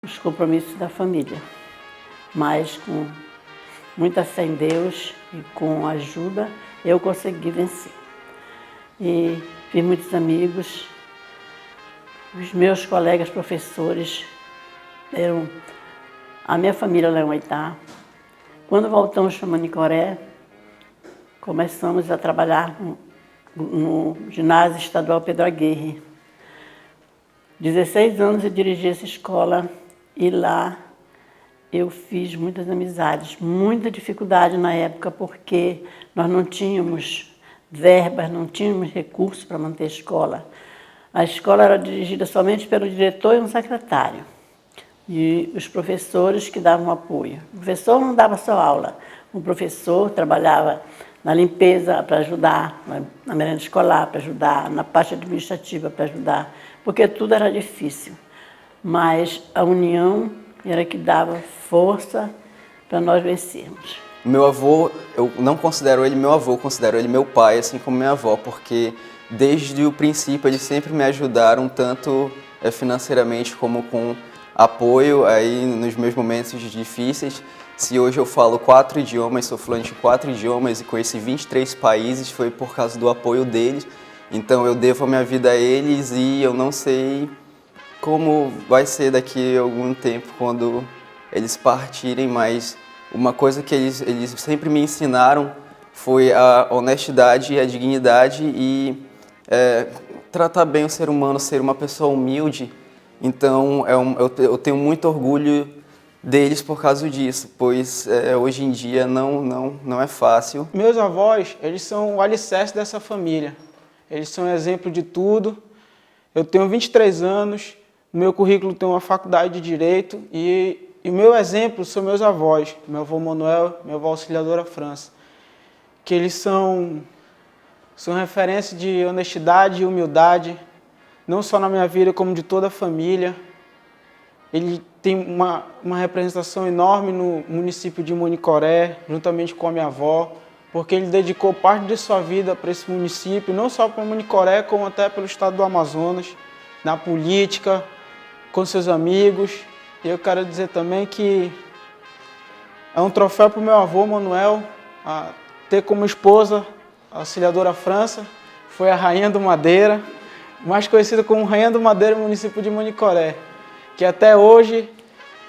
os compromissos da família, mas com muita fé em Deus e com ajuda eu consegui vencer. E fiz muitos amigos, os meus colegas professores, a minha família lá em Humaitá. Quando voltamos para Manicoré, começamos a trabalhar no ginásio estadual Pedro Aguirre. 16 anos eu dirigi essa escola e lá eu fiz muitas amizades, muita dificuldade na época porque nós não tínhamos verbas, não tínhamos recursos para manter a escola. A escola era dirigida somente pelo diretor e um secretário e os professores que davam apoio. O professor não dava só aula, o professor trabalhava na limpeza para ajudar, na merenda escolar para ajudar, na parte administrativa para ajudar, porque tudo era difícil. Mas a união era que dava força para nós vencermos. Meu avô, eu não considero ele meu avô, considero ele meu pai, assim como minha avó, porque desde o princípio eles sempre me ajudaram, tanto financeiramente como com apoio aí nos meus momentos difíceis. Se hoje eu falo 4 idiomas, sou fluente em 4 idiomas e conheci 23 países, foi por causa do apoio deles. Então eu devo a minha vida a eles e eu não sei como vai ser daqui a algum tempo quando eles partirem, mas uma coisa que eles sempre me ensinaram foi a honestidade e a dignidade e tratar bem o ser humano, ser uma pessoa humilde. Então eu tenho muito orgulho deles por causa disso, pois hoje em dia não é fácil. Meus avós, eles são o alicerce dessa família. Eles são exemplo de tudo. Eu tenho 23 anos, no meu currículo tem uma faculdade de Direito e o meu exemplo são meus avós, meu avô Manuel, minha avó Auxiliadora França, que eles são referência de honestidade e humildade, não só na minha vida, como de toda a família. Ele tem uma representação enorme no município de Manicoré, juntamente com a minha avó, porque ele dedicou parte de sua vida para esse município, não só para Manicoré, como até pelo estado do Amazonas, na política, com seus amigos. E eu quero dizer também que é um troféu para o meu avô Manuel ter como esposa a Auxiliadora França, foi a Rainha do Madeira, mais conhecida como Rainha do Madeira no município de Manicoré, que até hoje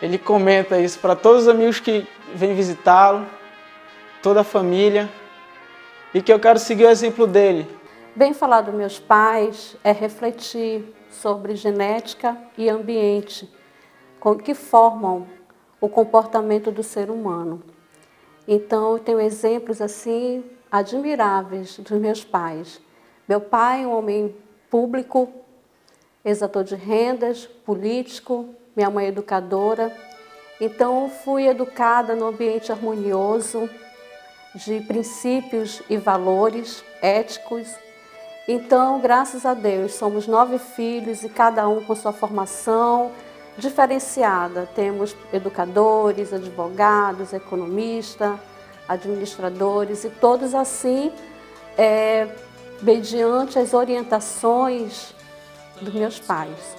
ele comenta isso para todos os amigos que vêm visitá-lo, toda a família, e que eu quero seguir o exemplo dele. Bem falar dos meus pais é refletir sobre genética e ambiente, que formam o comportamento do ser humano. Então, eu tenho exemplos assim admiráveis dos meus pais. Meu pai, um homem público, exator de rendas, político, minha mãe educadora. Então, fui educada num ambiente harmonioso, de princípios e valores éticos. Então, graças a Deus, somos 9 filhos e cada um com sua formação diferenciada. Temos educadores, advogados, economistas, administradores e todos assim, mediante as orientações dos meus pais.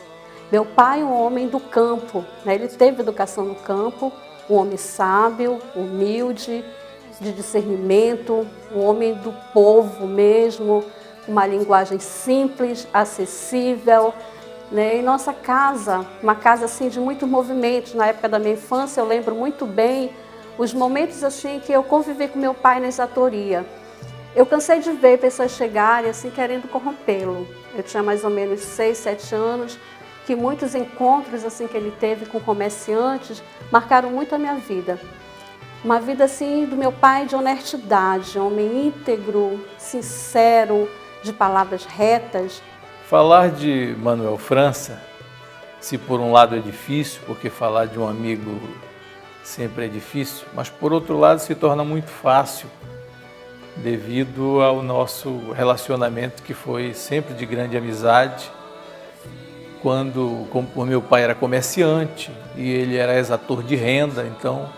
Meu pai, um homem do campo, né? Ele teve educação no campo, um homem sábio, humilde, de discernimento, um homem do povo mesmo, uma linguagem simples, acessível, né? Em nossa casa, uma casa assim de muitos movimentos. Na época da minha infância, eu lembro muito bem os momentos assim que eu convivi com meu pai na exatoria. Eu cansei de ver pessoas chegarem assim querendo corrompê-lo. Eu tinha mais ou menos 6, 7 anos, que muitos encontros assim que ele teve com comerciantes marcaram muito a minha vida. Uma vida assim do meu pai de honestidade, homem íntegro, sincero, de palavras retas. Falar de Manuel França, se por um lado é difícil, porque falar de um amigo sempre é difícil, mas por outro lado se torna muito fácil, devido ao nosso relacionamento que foi sempre de grande amizade. Quando o meu pai era comerciante e ele era exator de renda, então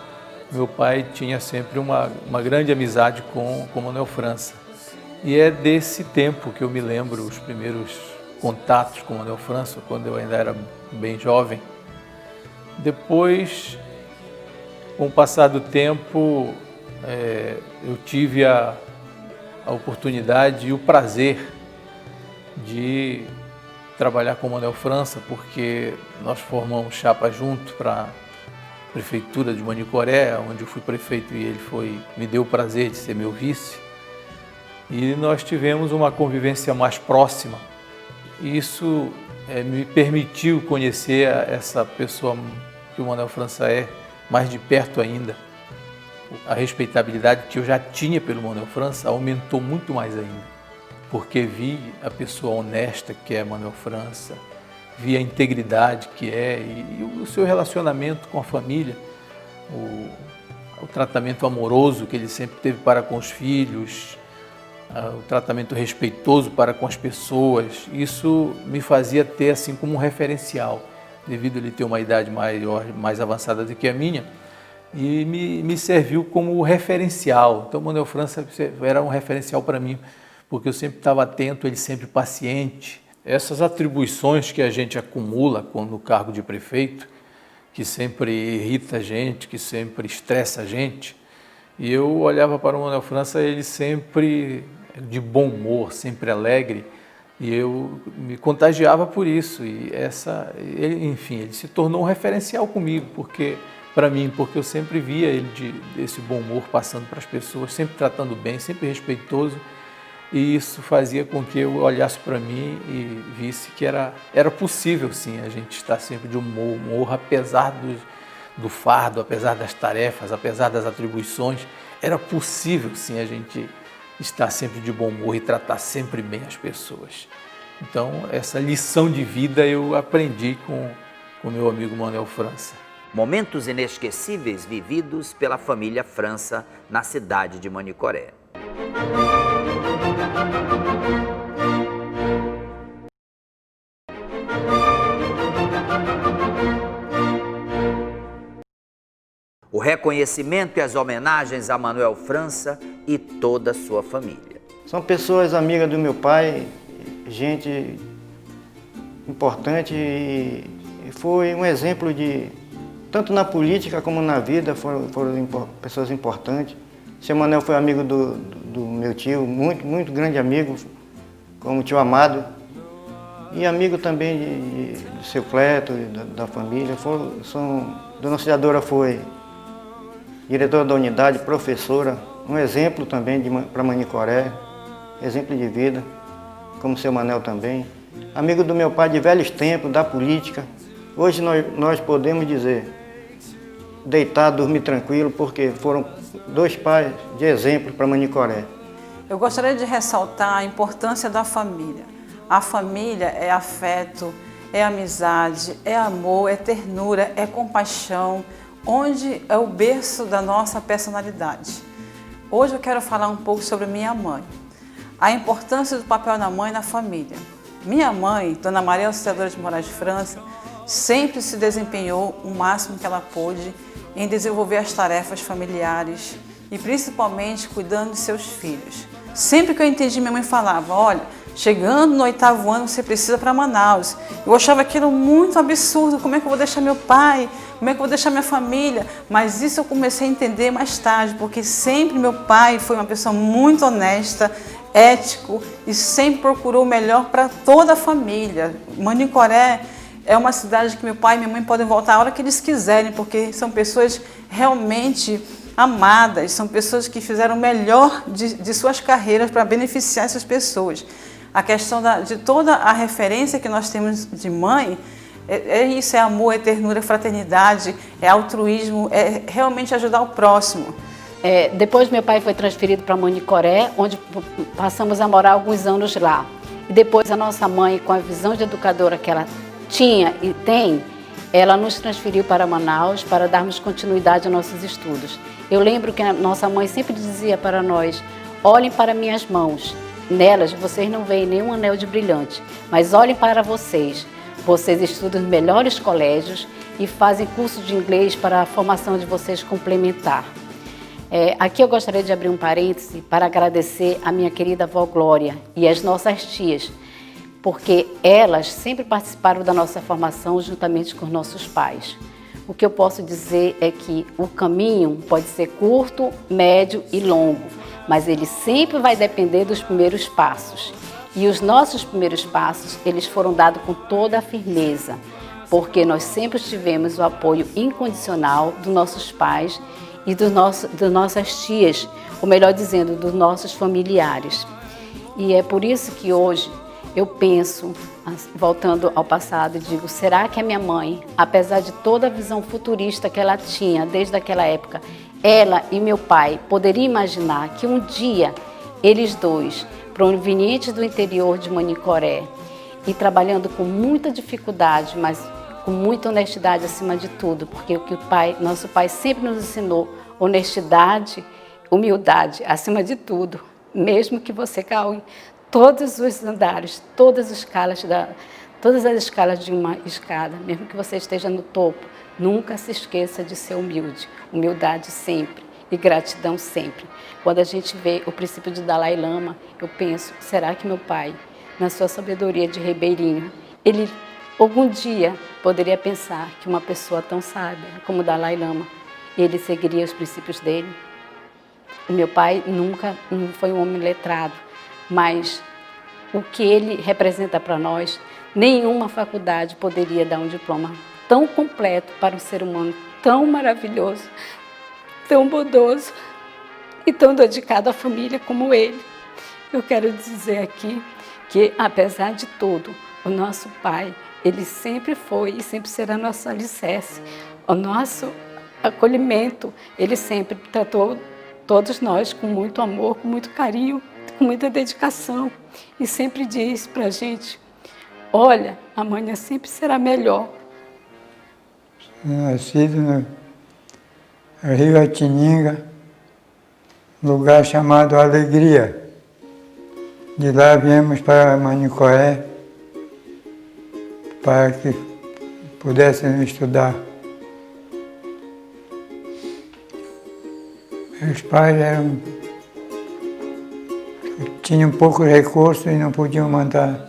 meu pai tinha sempre uma grande amizade com Manuel França. E é desse tempo que eu me lembro, os primeiros contatos com Manuel França, quando eu ainda era bem jovem, Depois, com o passar do tempo, eu tive a oportunidade e o prazer de trabalhar com o Manuel França, porque nós formamos chapa junto para a prefeitura de Manicoré, onde eu fui prefeito e ele me deu o prazer de ser meu vice. E nós tivemos uma convivência mais próxima. E isso me permitiu conhecer essa pessoa que o Manuel França é mais de perto ainda. A respeitabilidade que eu já tinha pelo Manuel França aumentou muito mais ainda, porque vi a pessoa honesta que é Manuel França, vi a integridade que é e o seu relacionamento com a família, o tratamento amoroso que ele sempre teve para com os filhos, o tratamento respeitoso para com as pessoas. Isso me fazia ter assim como um referencial, devido a ele ter uma idade maior, mais avançada do que a minha, e me serviu como referencial. Então, Manuel França era um referencial para mim, porque eu sempre estava atento, ele sempre paciente. Essas atribuições que a gente acumula no cargo de prefeito, que sempre irrita a gente, que sempre estressa a gente, e eu olhava para o Manuel França, ele sempre de bom humor, sempre alegre, e eu me contagiava por isso. E ele se tornou um referencial comigo, para mim, porque eu sempre via ele desse bom humor passando para as pessoas, sempre tratando bem, sempre respeitoso, e isso fazia com que eu olhasse para mim e visse que era possível, sim, a gente estar sempre de humor, apesar do fardo, apesar das tarefas, apesar das atribuições, era possível, sim, a gente estar sempre de bom humor e tratar sempre bem as pessoas. Então, essa lição de vida eu aprendi com o meu amigo Manuel França. Momentos inesquecíveis vividos pela família França na cidade de Manicoré. O reconhecimento e as homenagens a Manuel França e toda a sua família. São pessoas amigas do meu pai, gente importante, e foi um exemplo tanto na política como na vida, foram pessoas importantes. O seu Manuel foi amigo do meu tio, muito grande amigo, como o tio Amado, e amigo também do seu Cleto, da família. Dona Auxiliadora foi diretora da unidade, professora, um exemplo também para Manicoré, exemplo de vida, como o seu Manuel também. Amigo do meu pai de velhos tempos, da política. Hoje nós podemos dizer, deitar, dormir tranquilo, porque foram dois pais de exemplo para Manicoré. Eu gostaria de ressaltar a importância da família. A família é afeto, é amizade, é amor, é ternura, é compaixão, onde é o berço da nossa personalidade. Hoje eu quero falar um pouco sobre minha mãe. A importância do papel da mãe na família. Minha mãe, Dona Maria Auxiliadora de Moraes França, sempre se desempenhou o máximo que ela pôde em desenvolver as tarefas familiares e principalmente cuidando de seus filhos. Sempre que eu entendi, minha mãe falava, olha, chegando no 8º ano você precisa para Manaus. Eu achava aquilo muito absurdo, como é que eu vou deixar meu pai, como é que eu vou deixar minha família? Mas isso eu comecei a entender mais tarde, porque sempre meu pai foi uma pessoa muito honesta, ético e sempre procurou o melhor para toda a família. Manicoré é uma cidade que meu pai e minha mãe podem voltar a hora que eles quiserem, porque são pessoas realmente amadas, são pessoas que fizeram o melhor de suas carreiras para beneficiar essas pessoas. A questão de toda a referência que nós temos de mãe, é isso, é amor, é ternura, é fraternidade, é altruísmo, é realmente ajudar o próximo. Depois meu pai foi transferido para Manicoré, onde passamos a morar alguns anos lá. E depois a nossa mãe, com a visão de educadora que ela tinha e tem, ela nos transferiu para Manaus para darmos continuidade aos nossos estudos. Eu lembro que a nossa mãe sempre dizia para nós, olhem para minhas mãos, nelas vocês não veem nenhum anel de brilhante, mas olhem para vocês. Vocês estudam nos melhores colégios e fazem curso de inglês para a formação de vocês complementar. Aqui eu gostaria de abrir um parêntese para agradecer a minha querida avó Glória e as nossas tias, porque elas sempre participaram da nossa formação juntamente com nossos pais. O que eu posso dizer é que o caminho pode ser curto, médio e longo, mas ele sempre vai depender dos primeiros passos. E os nossos primeiros passos, eles foram dados com toda a firmeza, porque nós sempre tivemos o apoio incondicional dos nossos pais e das nossas tias, ou melhor dizendo, dos nossos familiares. E é por isso que hoje eu penso, voltando ao passado, e digo, será que a minha mãe, apesar de toda a visão futurista que ela tinha desde aquela época, ela e meu pai poderiam imaginar que um dia eles dois, provenientes do interior de Manicoré, e trabalhando com muita dificuldade, mas com muita honestidade acima de tudo, porque o que nosso pai sempre nos ensinou, honestidade, humildade acima de tudo, mesmo que você caia todos os andares, todas as escalas de uma escada, mesmo que você esteja no topo, nunca se esqueça de ser humilde. Humildade sempre e gratidão sempre. Quando a gente vê o princípio de Dalai Lama, eu penso, será que meu pai, na sua sabedoria de ribeirinho, ele algum dia poderia pensar que uma pessoa tão sábia como Dalai Lama, ele seguiria os princípios dele? O meu pai nunca não foi um homem letrado, mas o que ele representa para nós, nenhuma faculdade poderia dar um diploma tão completo para um ser humano tão maravilhoso, tão bondoso e tão dedicado à família como ele. Eu quero dizer aqui que, apesar de tudo, o nosso pai, ele sempre foi e sempre será nosso alicerce, o nosso acolhimento. Ele sempre tratou todos nós com muito amor, com muito carinho, com muita dedicação, e sempre diz para a gente, olha, amanhã sempre será melhor. Nascido no Rio Atininga, lugar chamado Alegria. De lá viemos para Manicoré para que pudéssemos estudar. Meus pais tinham poucos recursos e não podiam mandar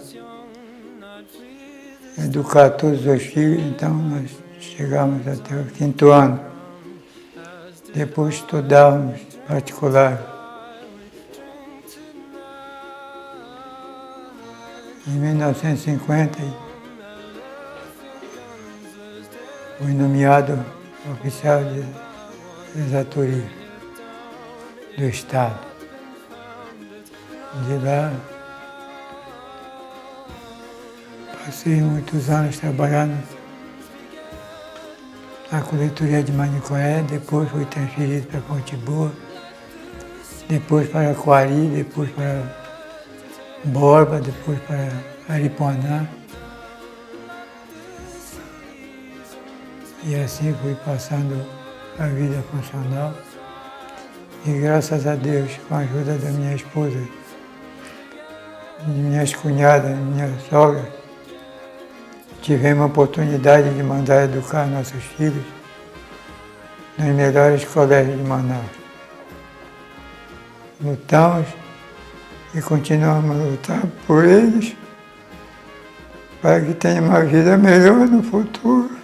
educar todos os filhos, então nós chegamos até o 5º ano. Depois estudávamos particular. Em 1950, fui nomeado oficial de exatoria do Estado. De lá, passei muitos anos trabalhando na coletoria de Manicoré, depois fui transferido para Ponte Boa, depois para Coari, depois para Borba, depois para Aripuanã. E assim fui passando a vida funcional. E graças a Deus, com a ajuda da minha esposa, de minhas cunhadas, minha sogra, tivemos a oportunidade de mandar educar nossos filhos nos melhores colégios de Manaus. Lutamos e continuamos a lutar por eles para que tenham uma vida melhor no futuro.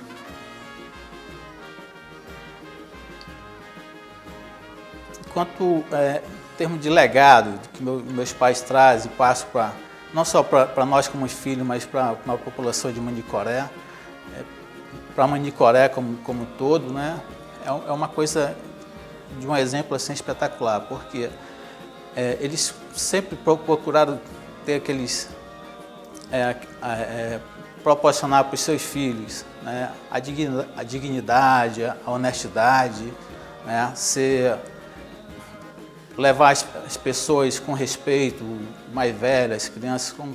Quanto em termos de legado que meus pais trazem e passam para não só para nós como filhos, mas para a população de Manicoré, para Manicoré como todo, né? É uma coisa de um exemplo assim espetacular, porque eles sempre procuraram ter aqueles proporcionar para os seus filhos, né? A dignidade, a honestidade, né? Levar as pessoas com respeito, mais velhas, crianças, com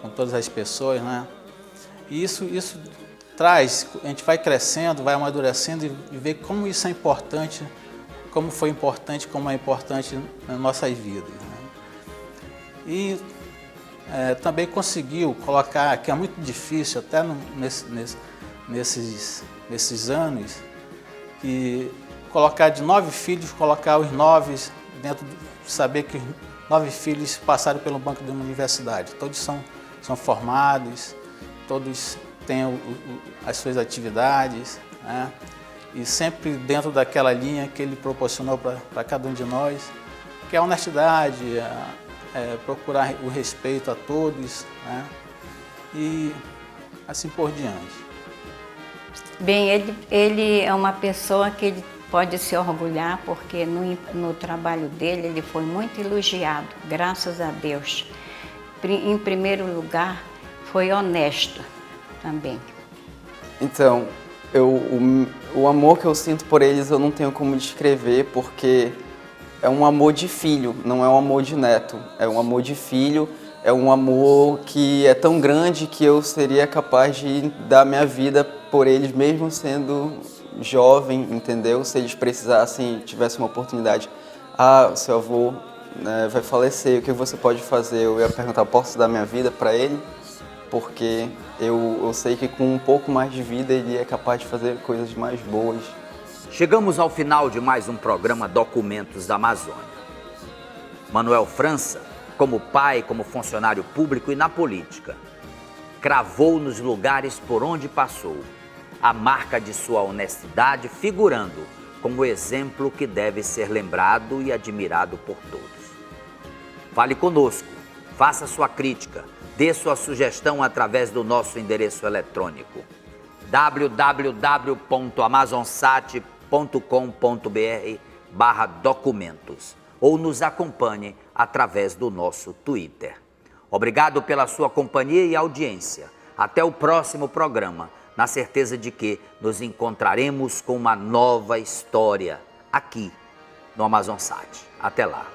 todas as pessoas, né? E isso traz, a gente vai crescendo, vai amadurecendo e vê como isso é importante, como foi importante, como é importante nas nossas vidas, né? E também conseguiu colocar, que é muito difícil, até nesses anos, que colocar de 9 filhos, colocar os 9 dentro de saber que 9 filhos passaram pelo banco de uma universidade. Todos são formados, todos têm as suas atividades, né? e sempre dentro daquela linha que ele proporcionou para cada um de nós, que é a honestidade, procurar o respeito a todos, né? E assim por diante. Bem, ele é uma pessoa que ele pode se orgulhar, porque no trabalho dele ele foi muito elogiado, graças a Deus. Em primeiro lugar, foi honesto também. Então, o amor que eu sinto por eles eu não tenho como descrever, porque é um amor de filho, não é um amor de neto. É um amor de filho, é um amor que é tão grande que eu seria capaz de dar minha vida por eles, mesmo sendo jovem, entendeu? Se eles precisassem, tivessem uma oportunidade. Seu avô vai falecer, o que você pode fazer? Eu ia perguntar, posso dar minha vida para ele? Porque eu sei que com um pouco mais de vida ele é capaz de fazer coisas mais boas. Chegamos ao final de mais um programa Documentos da Amazônia. Manuel França, como pai, como funcionário público e na política, cravou nos lugares por onde passou a marca de sua honestidade, figurando como exemplo que deve ser lembrado e admirado por todos. Fale conosco, faça sua crítica, dê sua sugestão através do nosso endereço eletrônico www.amazonsat.com.br/documentos ou nos acompanhe através do nosso Twitter. Obrigado pela sua companhia e audiência. Até o próximo programa, na certeza de que nos encontraremos com uma nova história aqui no Amazonsat. Até lá.